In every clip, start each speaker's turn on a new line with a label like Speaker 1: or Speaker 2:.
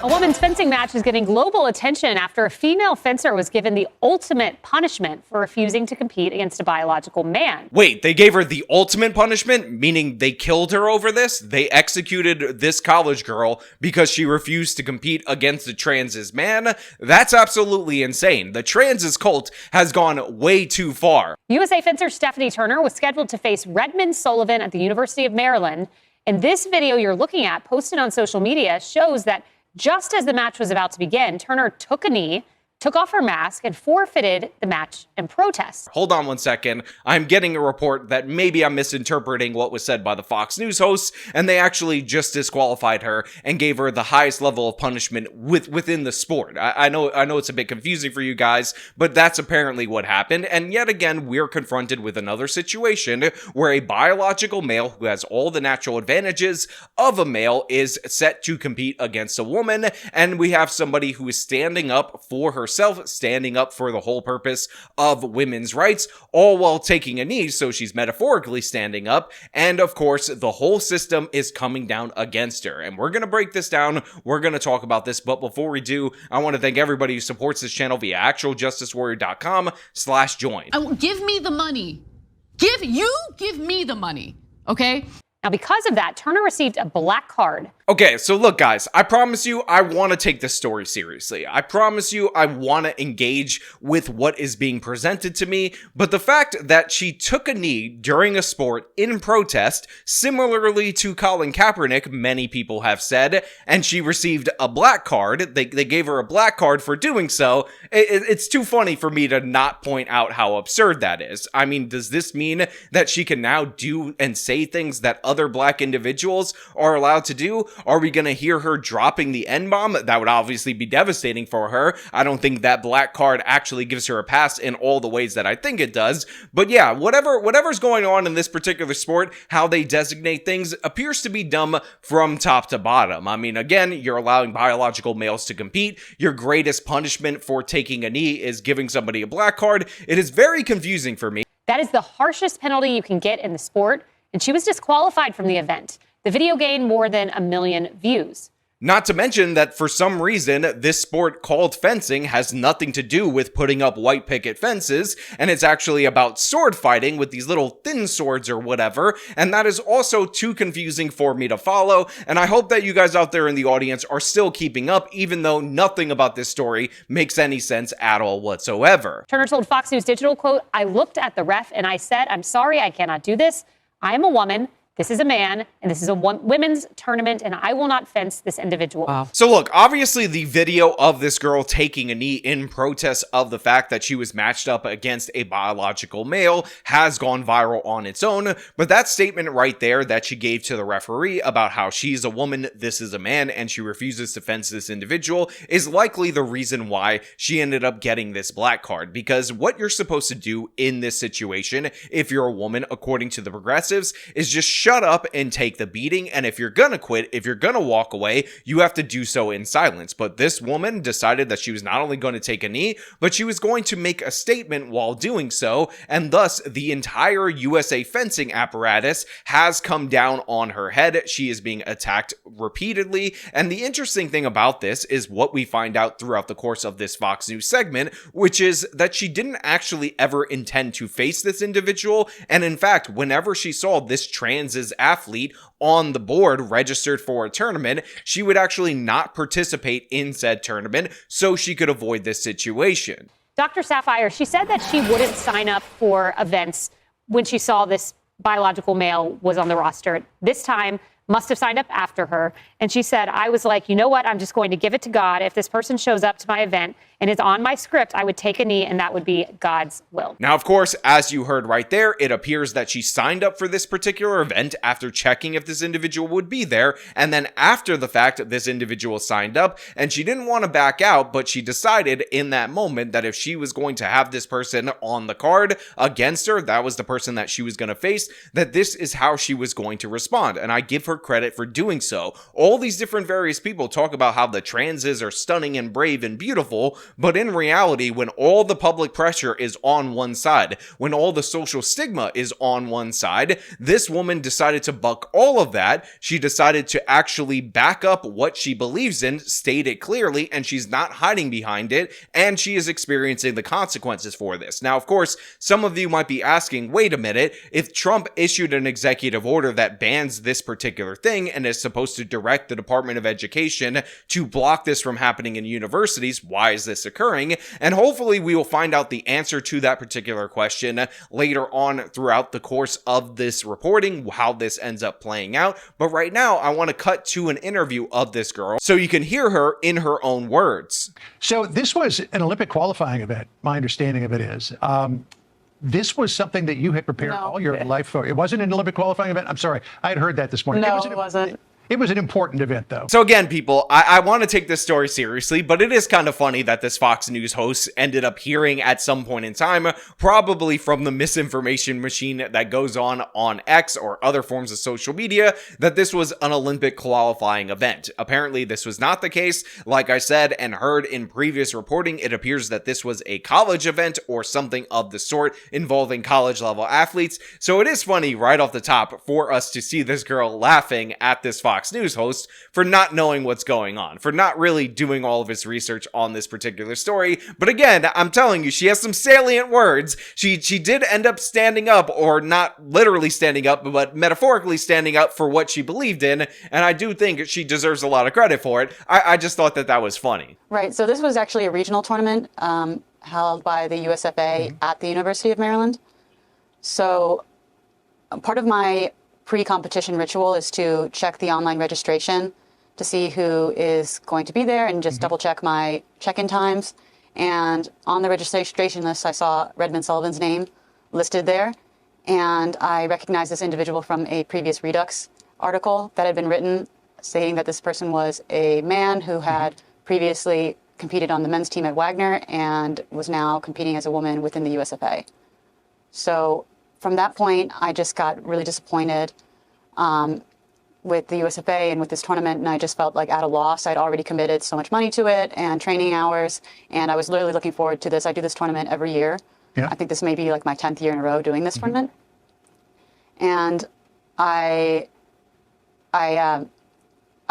Speaker 1: A women's fencing match is getting global attention after a female fencer was given the ultimate punishment for refusing to compete against a biological man.
Speaker 2: Wait, they gave her the ultimate punishment? Meaning they killed her over this? They executed this college girl because she refused to compete against a trans man? That's absolutely insane. The trans cult has gone way too far.
Speaker 1: USA fencer Sophie Turner was scheduled to face Redmond Sullivan at the University of Maryland. And this video you're looking at, posted on social media, shows that just as the match was about to begin, Turner took a knee, took off her mask, and forfeited the match in protest.
Speaker 2: Hold on one second. I'm getting a report that maybe I'm misinterpreting what was said by the Fox News hosts, and they actually just disqualified her and gave her the highest level of punishment within the sport. I know it's a bit confusing for you guys, but that's apparently what happened. And yet again, we're confronted with another situation where a biological male who has all the natural advantages of a male is set to compete against a woman, and we have somebody who is standing up for herself, standing up for the whole purpose of women's rights, all while taking a knee, so she's metaphorically standing up, and of course, the whole system is coming down against her. And we're gonna break this down, we're gonna talk about this, but before we do, I want to thank everybody who supports this channel via actualjusticewarrior.com/join.
Speaker 3: Give me the money. Give me the money, okay?
Speaker 1: Now, because of that, Turner received a black card.
Speaker 2: Okay, so look, guys, I promise you I want to take this story seriously. I promise you I want to engage with what is being presented to me, but the fact that she took a knee during a sport in protest, similarly to Colin Kaepernick, many people have said, and she received a black card, they gave her a black card for doing so, it's too funny for me to not point out how absurd that is. I mean, does this mean that she can now do and say things that other black individuals are allowed to do? Are we going to hear her dropping the N-bomb? That would obviously be devastating for her. I don't think that black card actually gives her a pass in all the ways that I think it does. But yeah, whatever's going on in this particular sport, how they designate things appears to be dumb from top to bottom. I mean, again, you're allowing biological males to compete. Your greatest punishment for taking a knee is giving somebody a black card. It is very confusing for me.
Speaker 1: That is the harshest penalty you can get in the sport, and she was disqualified from the event. The video gained more than 1 million views.
Speaker 2: Not to mention that for some reason, this sport called fencing has nothing to do with putting up white picket fences, and it's actually about sword fighting with these little thin swords or whatever, and that is also too confusing for me to follow, and I hope that you guys out there in the audience are still keeping up, even though nothing about this story makes any sense at all whatsoever.
Speaker 1: Turner told Fox News Digital, quote, "I looked at the ref and I said, I'm sorry, I cannot do this. I am a woman. This is a man, and this is a women's tournament, and I will not fence this individual."
Speaker 3: Wow.
Speaker 2: So look, obviously the video of this girl taking a knee in protest of the fact that she was matched up against a biological male has gone viral on its own, but that statement right there that she gave to the referee about how she's a woman, this is a man, and she refuses to fence this individual is likely the reason why she ended up getting this black card, because what you're supposed to do in this situation, if you're a woman, according to the progressives, is just shut up and take the beating, and if you're gonna quit, if you're gonna walk away, you have to do so in silence. But this woman decided that she was not only going to take a knee, but she was going to make a statement while doing so, and thus the entire USA fencing apparatus has come down on her head. She is being attacked repeatedly, and the interesting thing about this is what we find out throughout the course of this Fox News segment, which is that she didn't actually ever intend to face this individual, and in fact, whenever she saw this trans athlete on the board registered for a tournament, she would actually not participate in said tournament so she could avoid this situation.
Speaker 1: Dr. Sapphire, she said that she wouldn't sign up for events when she saw this biological male was on the roster. This time, must have signed up after her. And she said, I was like, you know what? I'm just going to give it to God. If this person shows up to my event and is on my script, I would take a knee, and that would be God's will.
Speaker 2: Now, of course, as you heard right there, it appears that she signed up for this particular event after checking if this individual would be there. And then after the fact, this individual signed up and she didn't want to back out, but she decided in that moment that if she was going to have this person on the card against her, that was the person that she was going to face, that this is how she was going to respond. And I give her her credit for doing so. All these different various people talk about how the transes are stunning and brave and beautiful, but in reality, when all the public pressure is on one side, when all the social stigma is on one side, this woman decided to buck all of that. She decided to actually back up what she believes in, state it clearly, and she's not hiding behind it, and she is experiencing the consequences for this. Now, of course, some of you might be asking, wait a minute, if Trump issued an executive order that bans this particular thing and is supposed to direct the Department of Education to block this from happening in universities, why is this occurring? And hopefully we will find out the answer to that particular question later on throughout the course of this reporting, how this ends up playing out. But right now, I want to cut to an interview of this girl so you can hear her in her own words.
Speaker 4: So this was an Olympic qualifying event. My understanding of it is. This was something that you had prepared all your life for. It wasn't an Olympic qualifying event? I'm sorry. I had heard that this morning.
Speaker 5: No, it wasn't.
Speaker 4: It was an important event, though.
Speaker 2: So again, people, I want to take this story seriously, but it is kind of funny that this Fox News host ended up hearing at some point in time, probably from the misinformation machine that goes on X or other forms of social media, that this was an Olympic qualifying event. Apparently, this was not the case. Like I said and heard in previous reporting, it appears that this was a college event or something of the sort involving college-level athletes. So it is funny right off the top for us to see this girl laughing at this Fox News host for not knowing what's going on, for not really doing all of his research on this particular story. But again, I'm telling you, she has some salient words. She did end up standing up, or not literally standing up, but metaphorically standing up for what she believed in, and I do think she deserves a lot of credit for it. I just thought that was funny.
Speaker 5: Right. So this was actually a regional tournament held by the USFA at the University of Maryland. So part of my pre-competition ritual is to check the online registration to see who is going to be there and just double check my check-in times. And on the registration list, I saw Redmond Sullivan's name listed there. And I recognized this individual from a previous Redux article that had been written saying that this person was a man who had previously competed on the men's team at Wagner and was now competing as a woman within the USFA. So from that point, I just got really disappointed with the USFA and with this tournament, and I just felt like at a loss. I'd already committed so much money to it and training hours, and I was literally looking forward to this. I do this tournament every year. Yeah. I think this may be like my 10th year in a row doing this tournament. And I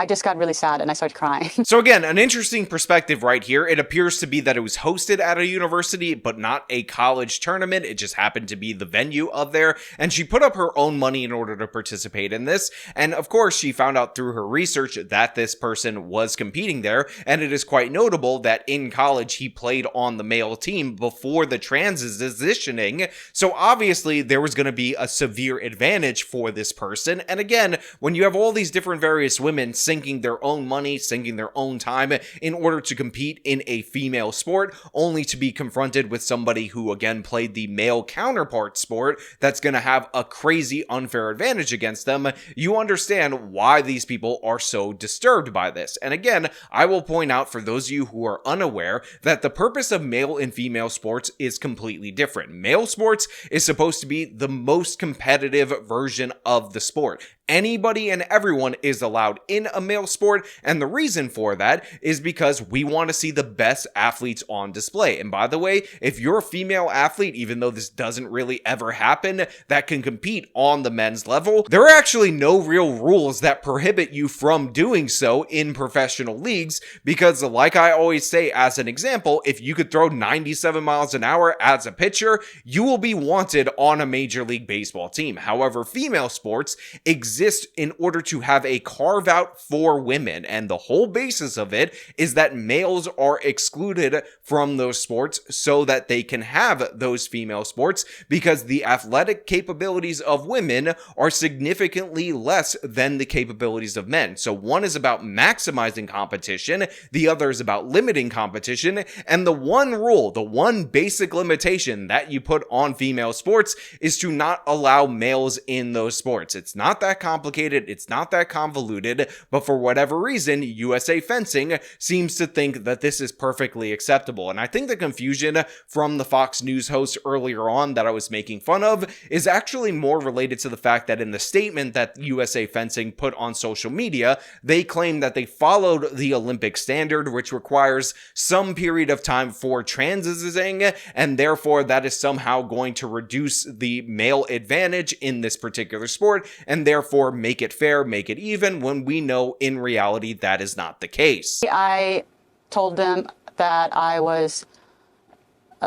Speaker 5: just got really sad and I started crying.
Speaker 2: So again, an interesting perspective right here. It appears to be that it was hosted at a university, but not a college tournament. It just happened to be the venue of there. And she put up her own money in order to participate in this. And of course, she found out through her research that this person was competing there. And it is quite notable that in college, he played on the male team before the transitioning. So obviously, there was going to be a severe advantage for this person. And again, when you have all these different various women sinking their own money, sinking their own time in order to compete in a female sport, only to be confronted with somebody who, again, played the male counterpart sport that's going to have a crazy unfair advantage against them, you understand why these people are so disturbed by this. And again, I will point out for those of you who are unaware that the purpose of male and female sports is completely different. Male sports is supposed to be the most competitive version of the sport. Anybody and everyone is allowed in a male sport, and the reason for that is because we want to see the best athletes on display. And by the way, if you're a female athlete, even though this doesn't really ever happen, that can compete on the men's level, there are actually no real rules that prohibit you from doing so in professional leagues, because like I always say as an example, if you could throw 97 miles an hour as a pitcher, you will be wanted on a Major League Baseball team. However, female sports exist in order to have a carve out for women, and the whole basis of it is that males are excluded from those sports so that they can have those female sports, because the athletic capabilities of women are significantly less than the capabilities of men. So one is about maximizing competition, the other is about limiting competition, and the one rule, the one basic limitation that you put on female sports is to not allow males in those sports. It's not that complicated, it's not that convoluted, but for whatever reason, USA Fencing seems to think that this is perfectly acceptable. And I think the confusion from the Fox News host earlier on that I was making fun of is actually more related to the fact that in the statement that USA Fencing put on social media, they claim that they followed the Olympic standard, which requires some period of time for transitioning, and therefore that is somehow going to reduce the male advantage in this particular sport, and therefore make it fair, make it even, when we know in reality that is not the case.
Speaker 5: I told them that I was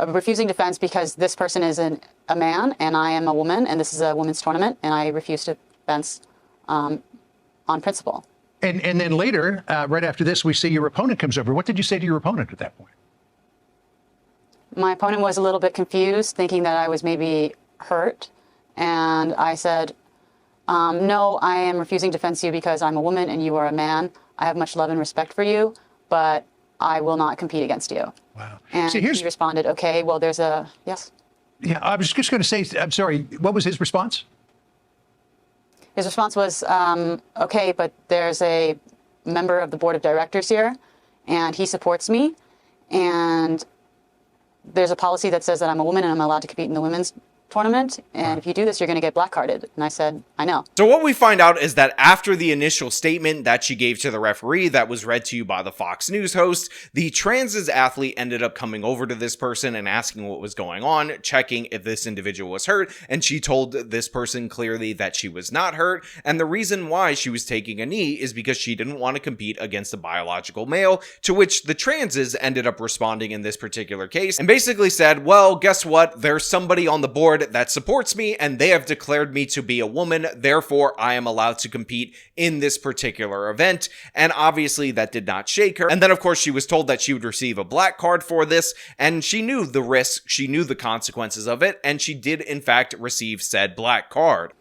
Speaker 5: refusing defense because this person is a man and I am a woman, and this is a women's tournament, and I refuse to fence on principle.
Speaker 4: And then later, right after this, we see your opponent comes over. What did you say to your opponent at that point?
Speaker 5: My opponent was a little bit confused, thinking that I was maybe hurt. And I said, no, I am refusing to fence you because I'm a woman and you are a man. I have much love and respect for you, but I will not compete against you.
Speaker 4: Wow.
Speaker 5: And
Speaker 4: See,
Speaker 5: he responded, okay, well, there's a, yes.
Speaker 4: Yeah, I was just going to say, I'm sorry, what was his response?
Speaker 5: His response was, okay, but there's a member of the board of directors here, and he supports me, and there's a policy that says that I'm a woman and I'm allowed to compete in the women's tournament, and if you do this, you're going to get black carded. And I said, I know.
Speaker 2: So what we find out is that after the initial statement that she gave to the referee that was read to you by the Fox News host, the transes athlete ended up coming over to this person and asking what was going on, checking if this individual was hurt, and she told this person clearly that she was not hurt, and the reason why she was taking a knee is because she didn't want to compete against a biological male, to which the transes ended up responding in this particular case, and basically said, well, guess what, there's somebody on the board that supports me, and they have declared me to be a woman, therefore I am allowed to compete in this particular event. And obviously that did not shake her. And then of course she was told that she would receive a black card for this, and she knew the risk, she knew the consequences of it, and she did in fact receive said black card.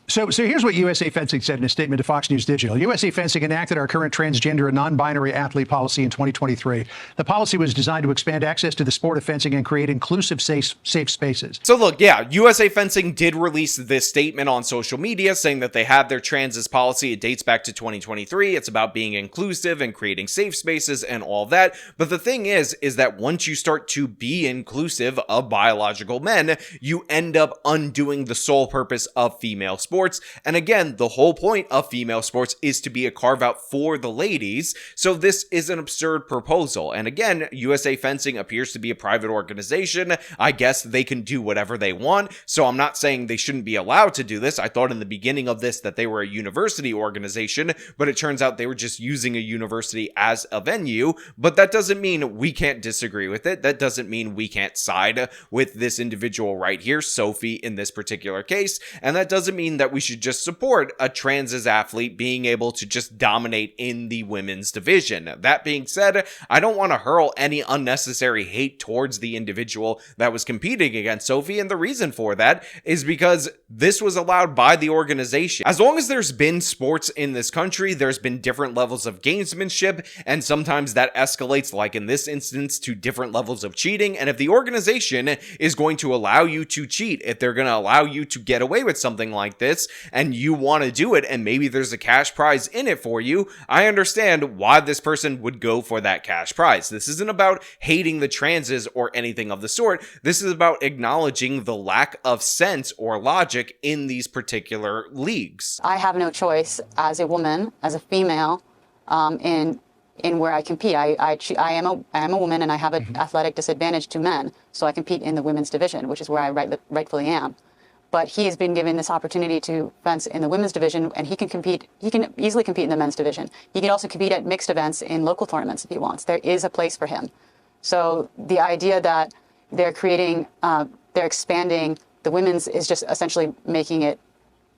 Speaker 4: So here's what USA Fencing said in a statement to Fox News Digital. USA Fencing enacted our current transgender and non-binary athlete policy in 2023. The policy was designed to expand access to the sport of fencing and create inclusive, safe spaces.
Speaker 2: So look, yeah, USA Fencing did release this statement on social media saying that they have their transes policy. It dates back to 2023. It's about being inclusive and creating safe spaces and all that. But the thing is that once you start to be inclusive of biological men, you end up undoing the sole purpose of female sports. And again, the whole point of female sports is to be a carve out for the ladies. So this is an absurd proposal. And again, USA Fencing appears to be a private organization. I guess they can do whatever they want. So I'm not saying they shouldn't be allowed to do this. I thought in the beginning of this that they were a university organization, but it turns out they were just using a university as a venue. But that doesn't mean we can't disagree with it. That doesn't mean we can't side with this individual right here, Sophie, in this particular case. And that doesn't mean that we should just support a transes athlete being able to just dominate in the women's division. That being said, I don't want to hurl any unnecessary hate towards the individual that was competing against Sophie, and the reason for that is because this was allowed by the organization. As long as there's been sports in this country, there's been different levels of gamesmanship, and sometimes that escalates, like in this instance, to different levels of cheating. And if the organization is going to allow you to cheat, if they're going to allow you to get away with something like this, and you want to do it, and maybe there's a cash prize in it for you, I understand why this person would go for that cash prize. This isn't about hating the transes or anything of the sort. This is about acknowledging the lack of sense or logic in these particular leagues.
Speaker 5: I have no choice as a woman, as a female, in where I compete. I am a woman, and I have an athletic disadvantage to men, so I compete in the women's division, which is where I rightfully am. But he has been given this opportunity to fence in the women's division, and he can compete. He can easily compete in the men's division. He can also compete at mixed events in local tournaments if he wants. There is a place for him. So the idea that they're expanding the women's is just essentially making it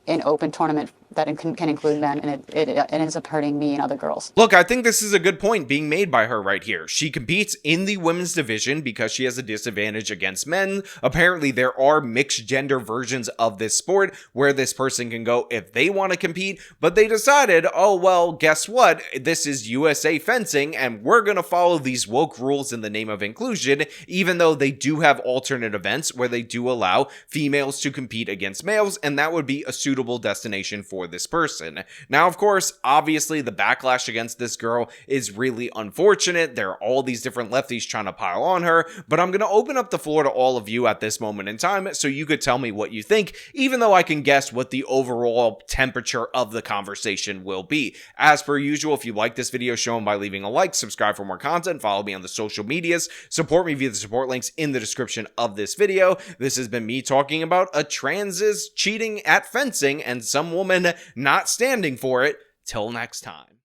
Speaker 5: an open tournament that can include men, and it ends up hurting me and other girls.
Speaker 2: Look, I think this is a good point being made by her right here. She competes in the women's division because she has a disadvantage against men. Apparently, there are mixed gender versions of this sport where this person can go if they want to compete, but they decided, oh, well, guess what? This is USA Fencing, and we're going to follow these woke rules in the name of inclusion, even though they do have alternate events where they do allow females to compete against males, and that would be a suitable destination for for this person. Now, of course, obviously the backlash against this girl is really unfortunate. There are all these different lefties trying to pile on her, but I'm going to open up the floor to all of you at this moment in time so you could tell me what you think, even though I can guess what the overall temperature of the conversation will be. As per usual, if you like this video, show them by leaving a like, subscribe for more content, follow me on the social medias, support me via the support links in the description of this video. This has been me talking about a trans's cheating at fencing and some woman not standing for it. Till next time.